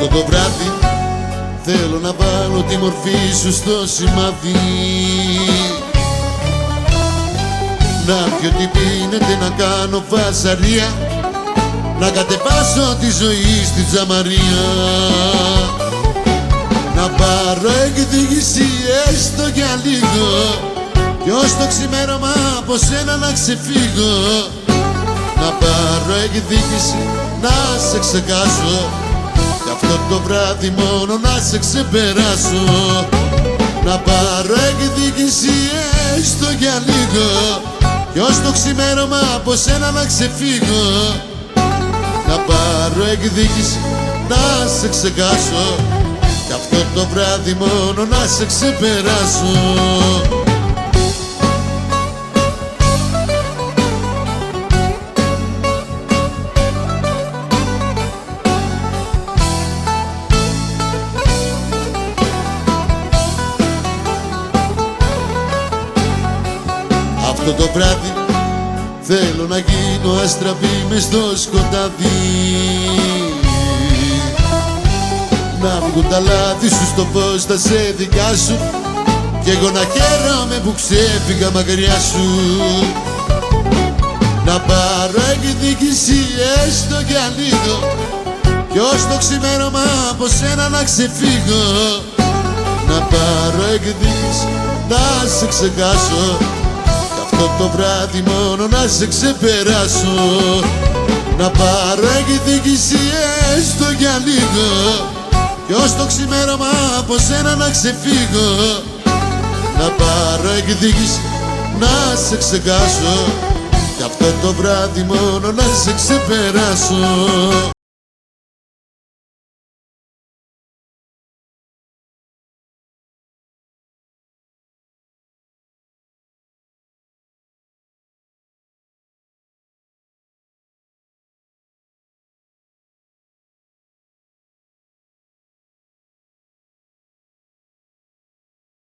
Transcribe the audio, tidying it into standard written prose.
Αυτό το βράδυ θέλω να βάλω τη μορφή σου στο σημάδι, να πιω τι πίνεται, να κάνω φασαρία, να κατεβάσω τη ζωή στη τζαμαρία, να πάρω εκδίκηση έστω για λίγο κι ως το ξημέρωμα από σένα να ξεφύγω, να πάρω εκδίκηση να σε ξεχάσω κι αυτό το βράδυ μόνο να σε ξεπεράσω, να πάρω εκδίκηση έστω για λίγο κι ως το ξημέρωμα από σένα να ξεφύγω, να πάρω εκδίκηση να σε ξεχάσω κι αυτό το βράδυ μόνο να σε ξεπεράσω. Αυτό το βράδυ θέλω να γίνω αστραπή μες στο σκοτάδι, να βγουν τα λάθη σου στο φως τα σε δικά σου κι εγώ να χαίρομαι που ξέφυγα μακριά σου, να πάρω εκδίκηση έστω για λίγο κι ως το ξημέρωμα από σένα να ξεφύγω, να πάρω εκδίκηση να σε ξεχάσω αυτό το βράδυ μόνο να σε ξεπεράσω, να πάρω εκδίκηση έστω για λίγο κι ως το ξημέρωμα από σένα να ξεφύγω, να πάρω εκδίκηση να σε ξεχάσω κι αυτό το βράδυ μόνο να σε ξεπεράσω.